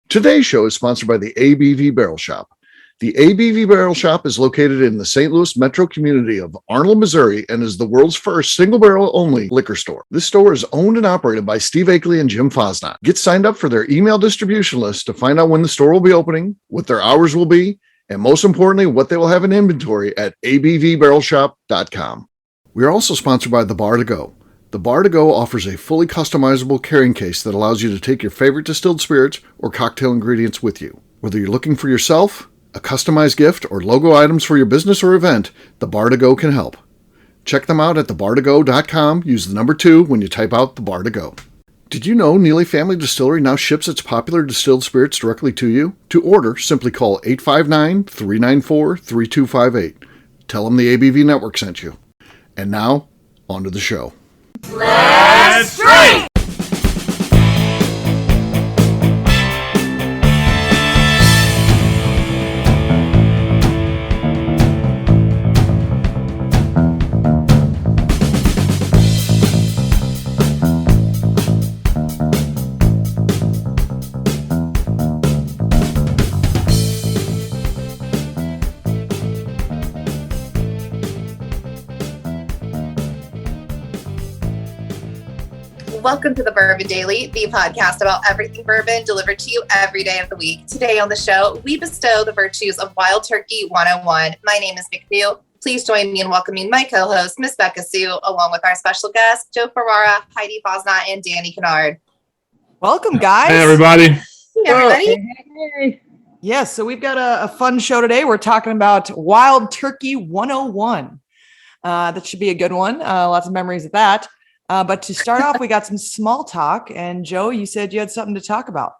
Today's show is sponsored by the ABV Barrel Shop. The ABV Barrel Shop is located in the St. Louis metro community of Arnold, Missouri, and is the world's first single barrel only liquor store. This store is owned and operated by Steve Akeley and Jim Fosnot. Get signed up for their email distribution list to find out when the store will be opening, what their hours will be, and most importantly, what they will have in inventory at abvbarrelshop.com. We are also sponsored by The Bar to Go. The Bar to Go offers a fully customizable carrying case that allows you to take your favorite distilled spirits or cocktail ingredients with you. Whether you're looking for yourself, a customized gift, or logo items for your business or event, The Bar to Go can help. Check them out at thebartogo.com. Use the number 2 when you type out The Bar to Go. Did you know Neely Family Distillery now ships its popular distilled spirits directly to you? To order, simply call 859-394-3258. Tell them the ABV Network sent you. And now, on to the show. Let's drink! Welcome to the Bourbon Daily, the podcast about everything bourbon delivered to you every day of the week. Today on the show, we bestow the virtues of Wild Turkey 101. My name is McNew. Please join me in welcoming my co-host, Miss Beka Sue, along with our special guests, Joe Ferrara, Heidi Fosnot, and Danny Kennard. Welcome, guys. Hey, everybody. Hey, everybody. Hey. Yes, so we've got a fun show today. We're talking about Wild Turkey 101. That should be a good one. Lots of memories of that. But to start off, we got some small talk. And Joe, you said you had something to talk about.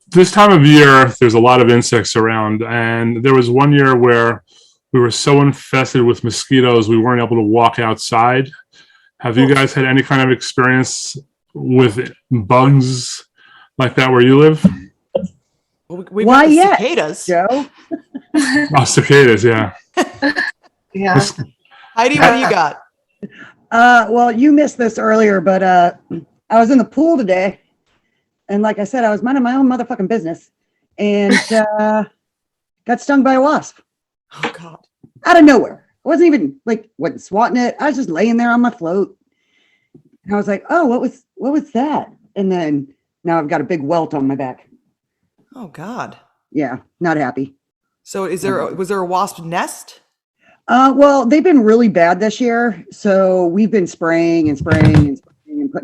This time of year, there's a lot of insects around. And there was one year where we were so infested with mosquitoes, we weren't able to walk outside. Have you guys had any kind of experience with bugs like that where you live? Well, we got the cicadas. Joe? Oh, cicadas, yeah. Yeah. Heidi, what do you got? Well, you missed this earlier, but I was in the pool today, and like I said, I was minding my own motherfucking business, and got stung by a wasp. Oh God! Out of nowhere. I wasn't even wasn't swatting it. I was just laying there on my float, and I was like, "Oh, what was that?" And then now I've got a big welt on my back. Oh God! Yeah, not happy. So, was there a wasp nest? Well, they've been really bad this year, so we've been spraying and putting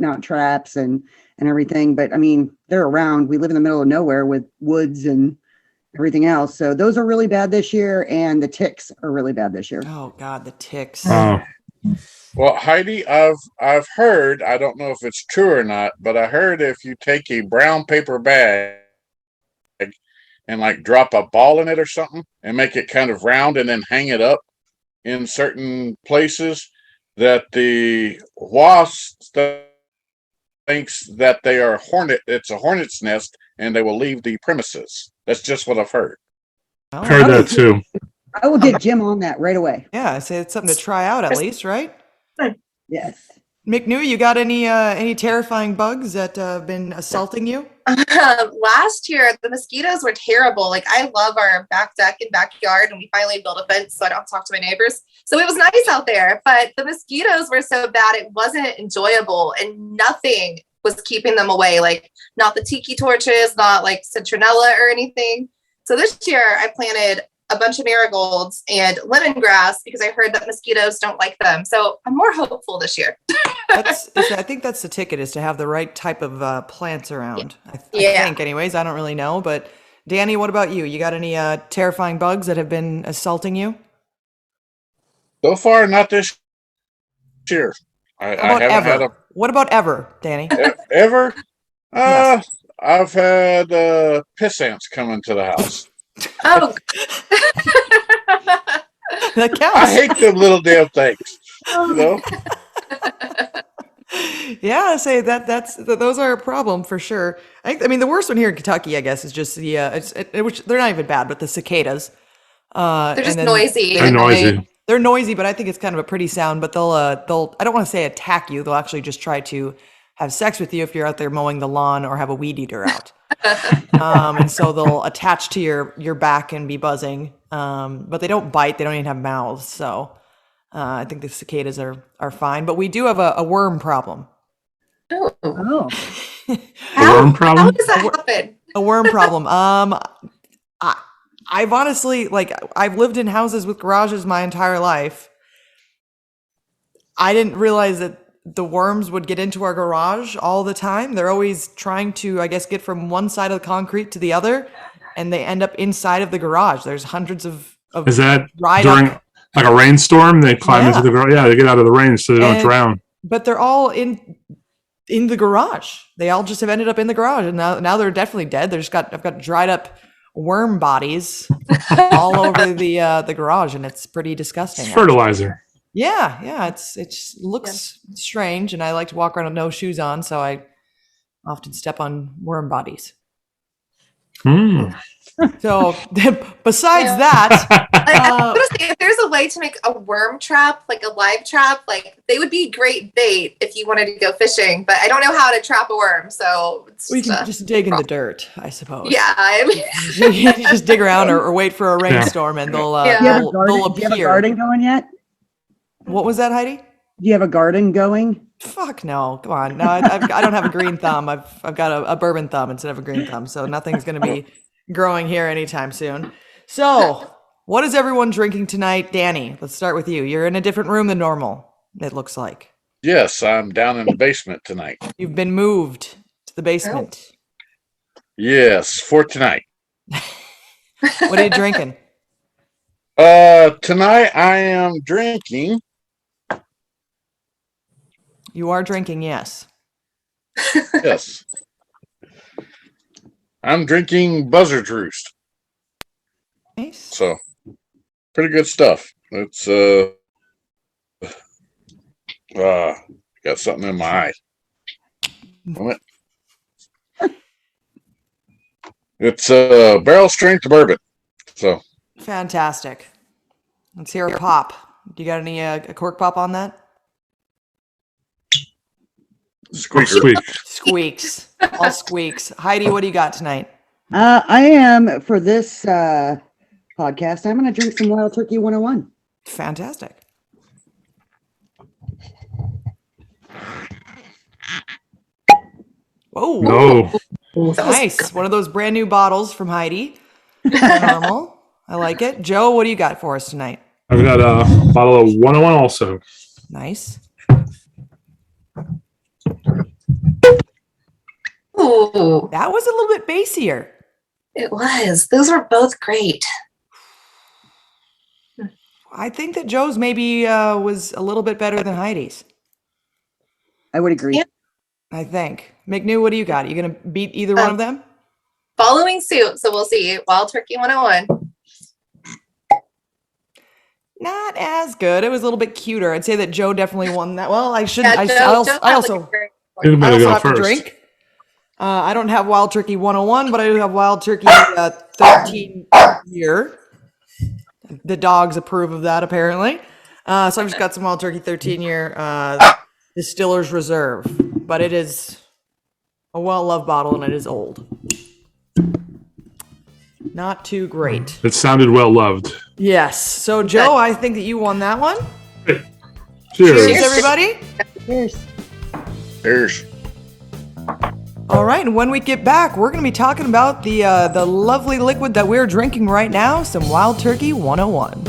out traps and everything. But I mean, they're around. We live in the middle of nowhere with woods and everything else, so those are really bad this year, and the ticks are really bad this year. Oh God, the ticks. Oh. Well, Heidi, I've heard, I don't know if it's true or not, but I heard if you take a brown paper bag and drop a ball in it or something and make it kind of round and then hang it up in certain places, that the wasp thinks that they are it's a hornet's nest, and they will leave the premises. That's just what I've heard. Oh, Heard that too. I will get Jim on that right away. Yeah, I say it's something to try out at least, right? Yes. McNew, you got any terrifying bugs that have been assaulting you? Last year, the mosquitoes were terrible. I love our back deck and backyard, and we finally built a fence so I don't talk to my neighbors. So it was nice out there, but the mosquitoes were so bad, it wasn't enjoyable, and nothing was keeping them away. Not the tiki torches, not citronella or anything. So this year I planted a bunch of marigolds and lemongrass because I heard that mosquitoes don't like them. So I'm more hopeful this year. I think that's the ticket, is to have the right type of plants around. I think anyways. I don't really know. But Danny, what about you? You got any terrifying bugs that have been assaulting you? So far, not this year. I haven't had What about ever, Danny? Ever? Yes. I've had piss ants come into the house. Oh, That counts. I hate them little damn things. You know? Yeah, I say those are a problem for sure. I mean, the worst one here in Kentucky, I guess, is just which they're not even bad, but the cicadas. They're just noisy. They're noisy. They're noisy, but I think it's kind of a pretty sound. But they'll I don't want to say attack you. They'll actually just try to have sex with you if you're out there mowing the lawn or have a weed eater out. And so they'll attach to your back and be buzzing. But they don't bite. They don't even have mouths. So I think the cicadas are fine. But we do have a worm problem. Oh, worm problem? How does that happen? A worm problem. I've honestly, I've lived in houses with garages my entire life. I didn't realize that the worms would get into our garage all the time. They're always trying to, I guess, get from one side of the concrete to the other, and they end up inside of the garage. There's hundreds of Is that dried during up, like a rainstorm? They climb into the garage. Yeah, they get out of the rain so they don't And- drown. but they're all in the garage. They all just have ended up in the garage, and now they're definitely dead. I've got dried up worm bodies all over the garage, and it's pretty disgusting. It's fertilizer. Yeah, it looks strange, and I like to walk around with no shoes on, so I often step on worm bodies. So besides Yeah. that, I was gonna say, if there's a way to make a worm trap, like a live trap, like they would be great bait if you wanted to go fishing. But I don't know how to trap a worm, so it's we can just dig in the dirt, I suppose. yeah. I mean, You just dig around or wait for a rainstorm, and they'll Yeah. do you have a they'll garden? Do you have a appear. garden going yet? What was that, Heidi? Do you have a garden going? Fuck no! Come on, no, I don't have a green thumb. I've got a bourbon thumb instead of a green thumb, so nothing's going to be growing here anytime soon. So, what is everyone drinking tonight, Danny? Let's start with you. You're in a different room than normal. It looks like Yes, I'm down in the basement tonight. you've been moved to the basement. Yes, for tonight. What are you drinking? Tonight I am drinking. You are drinking, yes. Yes, I'm drinking Buzzard's Roost. Nice. So, pretty good stuff. It's got something in my eye. What? It's barrel strength bourbon. So, Fantastic. Let's hear a pop. Do you got any a cork pop on that? squeaker. Squeak. Squeaks. All squeaks. Heidi, what do you got tonight? I am for this podcast. I'm going to drink some Wild Turkey 101. Fantastic. Oh, No. nice. One of those brand new bottles from Heidi. Normal. I like it. Joe, what do you got for us tonight? I've got a bottle of 101 also. Nice. ooh, That was a little bit bassier. it was. Those were both great. I think that Joe's maybe was a little bit better than Heidi's. I would agree. Yeah. I think. McNew, what do you got? Are you going to beat either one of them? Following suit, so we'll see. Wild Turkey 101. Not as good. It was a little bit cuter. I'd say that Joe definitely won that. Well, I should. Yeah, I Joe also had, like, a very- You I better also go have to first. drink. I don't have Wild Turkey 101, but I do have Wild Turkey 13 year. The dogs approve of that, apparently. So I've just got some Wild Turkey 13 year Distiller's Reserve. But it is a well-loved bottle, and it is old. Not too great. It sounded well loved. Yes. So, Joe, I think that you won that one. Cheers. Cheers, everybody. Cheers. Cheers. All right, and when we get back, we're going to be talking about the lovely liquid that we're drinking right now, some Wild Turkey 101.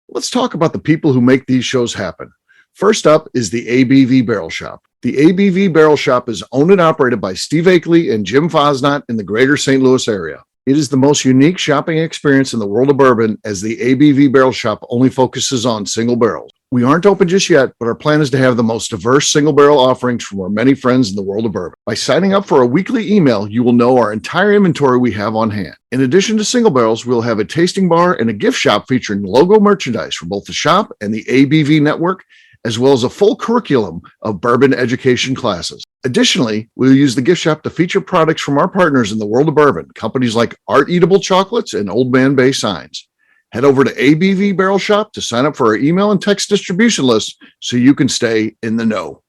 Let's talk about the people who make these shows happen. First up is the ABV Barrel Shop. The ABV Barrel Shop is owned and operated by Steve Akeley and Jim Fosnot in the greater St. Louis area. It is the most unique shopping experience in the world of bourbon, as the ABV Barrel Shop only focuses on single barrels. We aren't open just yet, but our plan is to have the most diverse single barrel offerings from our many friends in the world of bourbon. By signing up for a weekly email, you will know our entire inventory we have on hand. In addition to single barrels, we'll have a tasting bar and a gift shop featuring logo merchandise for both the shop and the ABV network, as well as a full curriculum of bourbon education classes. Additionally, we'll use the gift shop to feature products from our partners in the world of bourbon, companies like Art Eatable Chocolates and Old Man Bay Signs. Head over to ABV Barrel Shop to sign up for our email and text distribution list so you can stay in the know.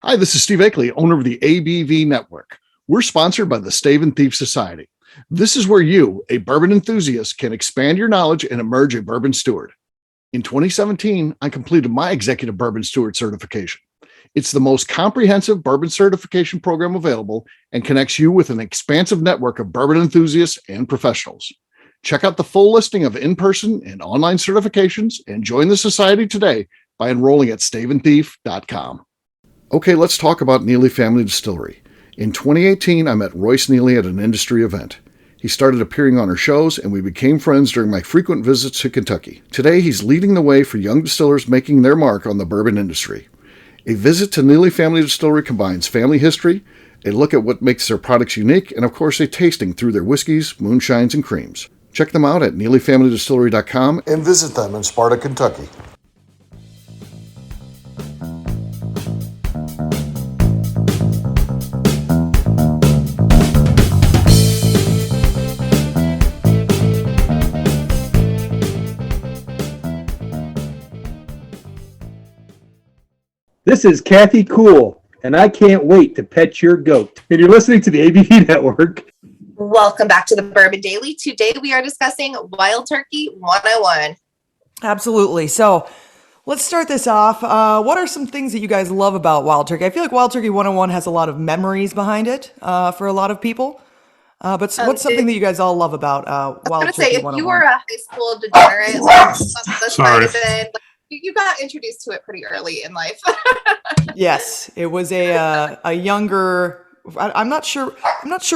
Hi, this is Steve Akeley, owner of the ABV Network. We're sponsored by the Stave and Thief Society. This is where you, a bourbon enthusiast, can expand your knowledge and emerge a bourbon steward. In 2017, I completed my Executive Bourbon Steward certification. It's the most comprehensive bourbon certification program available and connects you with an expansive network of bourbon enthusiasts and professionals. Check out the full listing of in-person and online certifications and join the society today by enrolling at staveandthief.com. Okay, let's talk about Neely Family Distillery. In 2018, I met Royce Neely at an industry event. He started appearing on our shows, and we became friends during my frequent visits to Kentucky. Today, he's leading the way for young distillers making their mark on the bourbon industry. A visit to Neely Family Distillery combines family history, a look at what makes their products unique, and of course, a tasting through their whiskeys, moonshines, and creams. Check them out at NeelyFamilyDistillery.com and visit them in Sparta, Kentucky. This is Kathy Cool, and I can't wait to pet your goat. And you're listening to the ABV Network. Welcome back to the Bourbon Daily. Today we are discussing Wild Turkey 101. Absolutely. So let's start this off. What are some things that you guys love about Wild Turkey? I feel like Wild Turkey 101 has a lot of memories behind it for a lot of people. But what's something that you guys all love about Wild Turkey 101? If you were a high school degenerate, this might have been, you got introduced to it pretty early in life. Yes, it was a younger. I'm not sure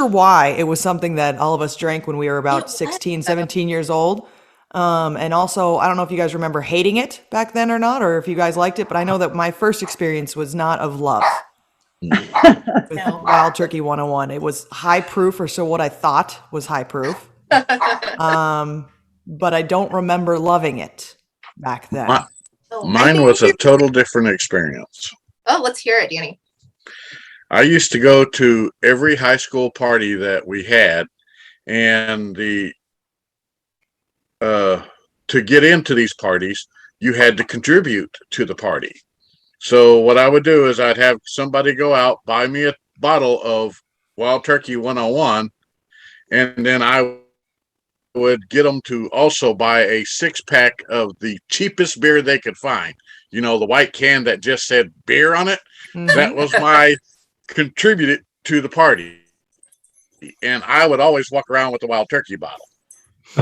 why it was something that all of us drank when we were about 16, 17 years old. And also, I don't know if you guys remember hating it back then or not, or if you guys liked it, but I know that my first experience was not of love with Wild Turkey 101. It was high proof, or so what I thought was high proof. But I don't remember loving it back then. Mine was a total different experience. Oh, let's hear it, Danny. I used to go to every high school party that we had, and to get into these parties, you had to contribute to the party. So what I would do is I'd have somebody go out, buy me a bottle of Wild Turkey 101, and then I would get them to also buy a 6-pack of the cheapest beer they could find. You know, the white can that just said beer on it. Mm-hmm. That was my contributed to the party. And I would always walk around with the Wild Turkey bottle.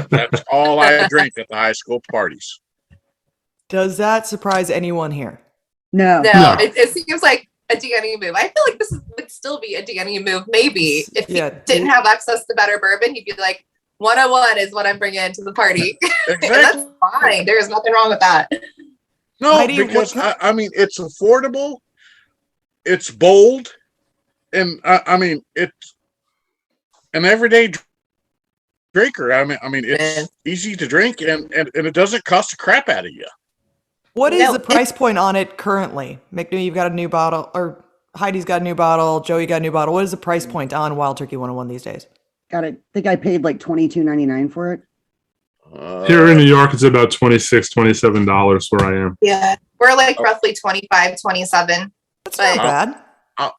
That's all I drank at the high school parties. Does that surprise anyone here? No. It seems like a Danny move. I feel like this would still be a Danny move. Maybe if he didn't have access to better bourbon, he'd be like, 101 is what I'm bringing to the party. Exactly. And that's fine. There's nothing wrong with that. No, Heidi, because I mean, it's affordable, it's bold, and I mean, it's an everyday drinker. I mean, it's easy to drink, and it doesn't cost a crap out of you. What is the price point on it currently? McNew, you've got a new bottle, or Heidi's got a new bottle, Joey got a new bottle. What is the price point on Wild Turkey 101 these days? I think I paid like $22.99 for it. Here in New York, it's about $26, $27 where I am. Yeah, we're like roughly 25, 27. That's not bad.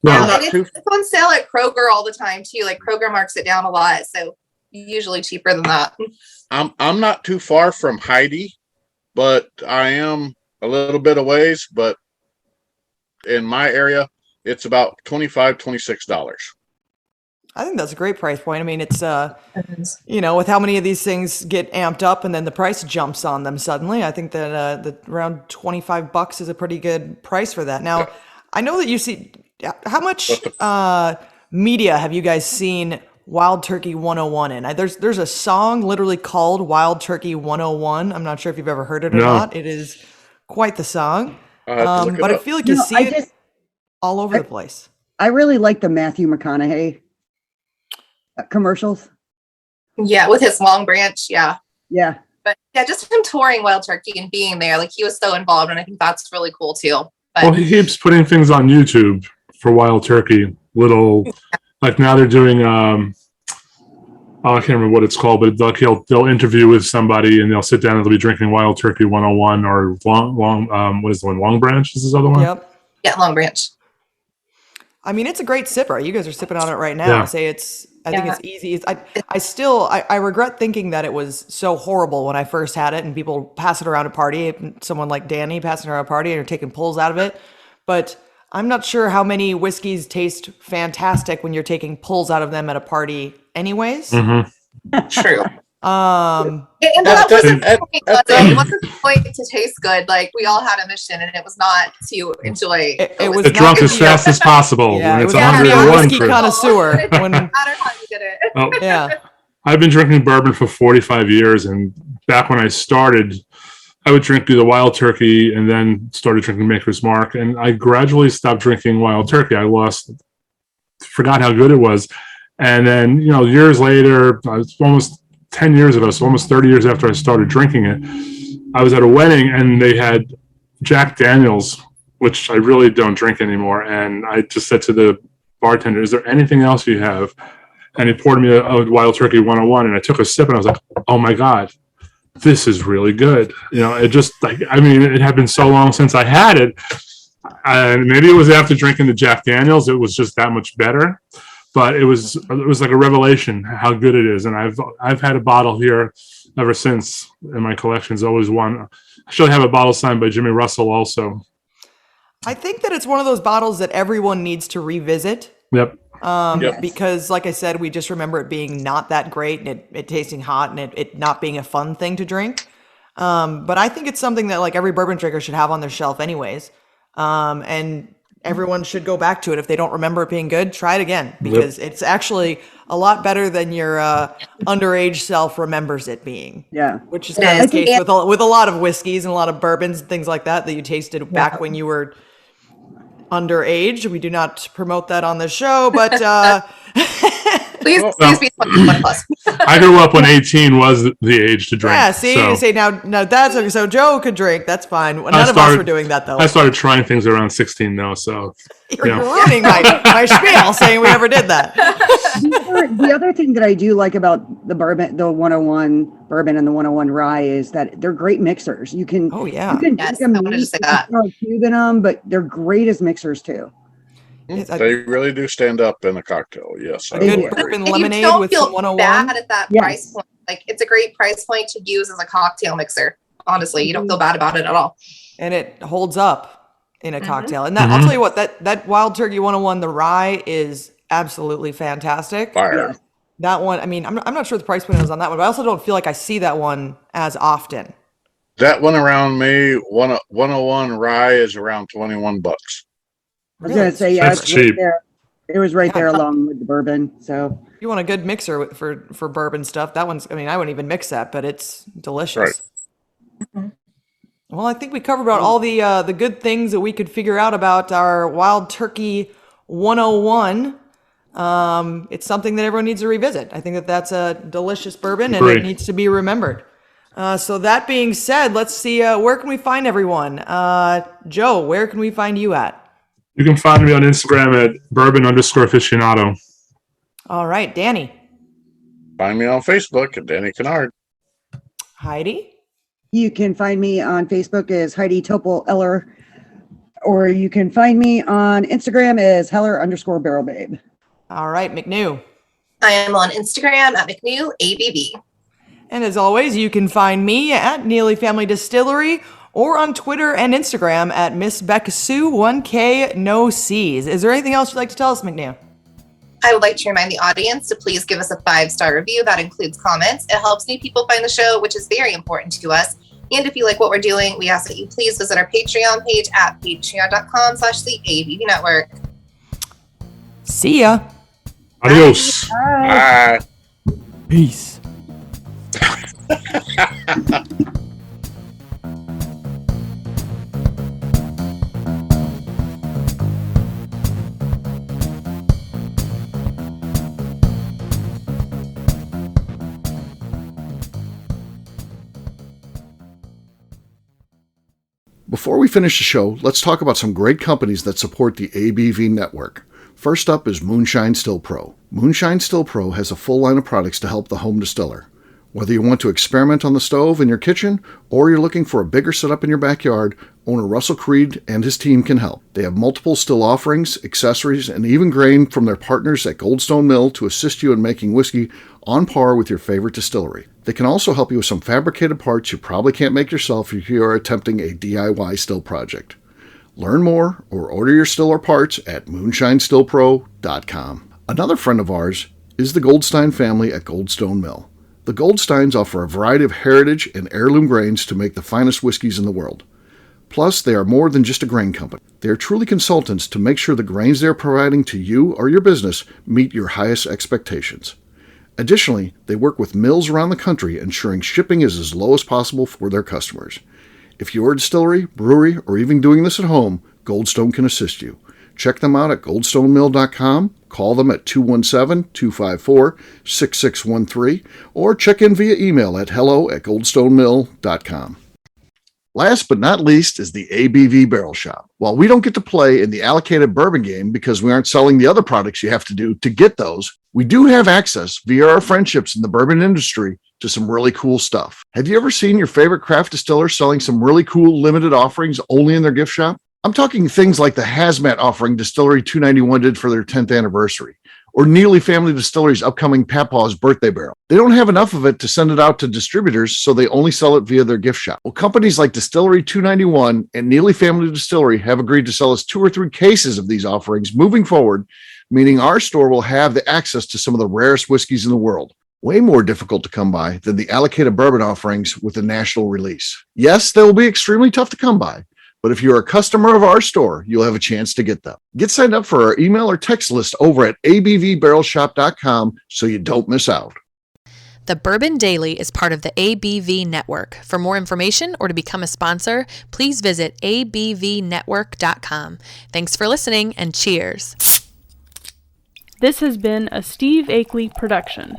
It's on sale at Kroger all the time too. Like Kroger marks it down a lot, so usually cheaper than that. I'm not too far from Heidi, but I am a little bit of ways. But in my area, it's about $25, $26. I think that's a great price point. I mean, it's, with how many of these things get amped up and then the price jumps on them suddenly, I think that around $25 is a pretty good price for that. Now, I know that you see, how much media have you guys seen Wild Turkey 101 in? There's a song literally called Wild Turkey 101. I'm not sure if you've ever heard it or not. It is quite the song. But I feel like you see it all over the place. I really like the Matthew McConaughey commercials. Yeah, with his Long Branch. Yeah. But just him touring Wild Turkey and being there, like he was so involved, and I think that's really cool too. But Well, he keeps putting things on YouTube for Wild Turkey. Little, like now they're doing. I can't remember what it's called, but they'll interview with somebody and they'll sit down and they'll be drinking Wild Turkey 101 or what is the one? Long Branch is this other one? Yep. yeah, Long Branch. I mean, it's a great sipper. You guys are sipping on it right now. Yeah. I think it's easy. I regret thinking that it was so horrible when I first had it and people pass it around a party, someone like Danny passing it around a party and you're taking pulls out of it. But I'm not sure how many whiskeys taste fantastic when you're taking pulls out of them at a party anyways. Mm-hmm. True. Um, And that wasn't the point, was it? It wasn't the point to taste good. Like we all had a mission, and it was not to enjoy. It was Get not drunk to as be fast as possible Yeah, when it it's was not to be a 101 whiskey proof. connoisseur. It When, didn't matter how you did it. Oh, yeah. I've been drinking bourbon for 45 years, and back when I started, I would drink the Wild Turkey and then started drinking Maker's Mark, and I gradually stopped drinking Wild Turkey. Forgot how good it was. And then, years later, I was almost 10 years ago, so almost 30 years after I started drinking it, I was at a wedding and they had Jack Daniels, which I really don't drink anymore. And I just said to the bartender, is there anything else you have? And he poured me a Wild Turkey 101 and I took a sip and I was like, oh my God, this is really good. It had been so long since I had it. And maybe it was after drinking the Jack Daniels, it was just that much better. But it was like a revelation how good it is, and I've had a bottle here ever since in my collection's always one. I actually have a bottle signed by Jimmy Russell also. I think that it's one of those bottles that everyone needs to revisit. Yep. Because like I said, we just remember it being not that great and it tasting hot and it not being a fun thing to drink. But I think it's something that like every bourbon drinker should have on their shelf anyways. And everyone should go back to it. If they don't remember it being good, try it again because it's actually a lot better than your underage self remembers it being. Yeah. Which is kind of the case with a lot of whiskeys and a lot of bourbons and things like that you tasted back when you were underage. We do not promote that on the show, but Please be 21 plus. I grew up when 18 was the age to drink. Yeah, see, now that's okay. So Joe could drink. That's fine. None of us were doing that though. I started trying things around 16 though, so you're ruining my spiel saying we never did that. The other thing that I do like about the bourbon, the 101 bourbon and the 101 rye is that they're great mixers. You can, Yes, I wanted to say that. Cube in them, but they're great as mixers too. They really do stand up in a cocktail. Yes, I Good will agree. bourbon lemonade you don't with feel some 101. bad at that price point. Like it's a great price point to use as a cocktail mixer. Honestly, you don't feel bad about it at all. And it holds up in a cocktail. And that I'll tell you what, that Wild Turkey 101, the rye is absolutely fantastic. Fire. Yes. That one, I mean, I'm not sure the price point is on that one, but I also don't feel like I see that one as often. That one around me, 101 rye is around $21. I was going to say, yeah, That's it's cheap. right there. It was right there along with the bourbon. So If you want a good mixer for bourbon stuff, that one's, I mean, I wouldn't even mix that, but it's delicious. Right. Well, I think we covered about all the good things that we could figure out about our Wild Turkey 101. It's something that everyone needs to revisit. I think that's a delicious bourbon and it needs to be remembered. So that being said, let's see, where can we find everyone? Joe, where can we find you at? You can find me on Instagram at bourbon_aficionado. All right, Danny. Find me on Facebook at Danny Kennard. Heidi. you can find me on Facebook as Heidi Topol Eller, or you can find me on Instagram as Heller_BarrelBabe. All right, McNew. I am on Instagram at McNew ABV. And as always, you can find me at Neely Family Distillery or on Twitter and Instagram at Miss Beka Sue 1K No C's. Is there anything else you'd like to tell us, McNew? I would like to remind the audience to please give us a 5-star review. That includes comments. It helps new people find the show, which is very important to us. And if you like what we're doing, we ask that you please visit our Patreon page at patreon.com/the ABV Network. See ya. Adios. Bye. Peace. Before we finish the show, let's talk about some great companies that support the ABV network. First up is Moonshine Still Pro. Moonshine Still Pro has a full line of products to help the home distiller. Whether you want to experiment on the stove in your kitchen or you're looking for a bigger setup in your backyard, owner Russell Creed and his team can help. They have multiple still offerings, accessories, and even grain from their partners at Goldstone Mill to assist you in making whiskey on par with your favorite distillery. They can also help you with some fabricated parts you probably can't make yourself if you are attempting a DIY still project. Learn more or order your still or parts at moonshinestillpro.com. Another friend of ours is the Goldstein family at Goldstone Mill. The Goldsteins offer a variety of heritage and heirloom grains to make the finest whiskeys in the world. Plus, they are more than just a grain company. They are truly consultants to make sure the grains they are providing to you or your business meet your highest expectations. Additionally, they work with mills around the country, ensuring shipping is as low as possible for their customers. If you're a distillery, brewery, or even doing this at home, Goldstone can assist you. Check them out at goldstonemill.com, call them at 217-254-6613, or check in via email at hello@goldstonemill.com. Last but not least is the ABV Barrel Shop. While we don't get to play in the allocated bourbon game because we aren't selling the other products you have to do to get those, we do have access via our friendships in the bourbon industry to some really cool stuff. Have you ever seen your favorite craft distiller selling some really cool limited offerings only in their gift shop? I'm talking things like the hazmat offering Distillery 291 did for their 10th anniversary, or Neely Family Distillery's upcoming Papaw's birthday barrel. They don't have enough of it to send it out to distributors, so they only sell it via their gift shop. Well, companies like Distillery 291 and Neely Family Distillery have agreed to sell us 2 or 3 cases of these offerings moving forward, meaning our store will have the access to some of the rarest whiskeys in the world. Way more difficult to come by than the allocated bourbon offerings with the national release. Yes, they will be extremely tough to come by, but if you're a customer of our store, you'll have a chance to get them. Get signed up for our email or text list over at abvbarrelshop.com so you don't miss out. The Bourbon Daily is part of the ABV Network. For more information or to become a sponsor, please visit abvnetwork.com. Thanks for listening and cheers. This has been a Steve Akeley production.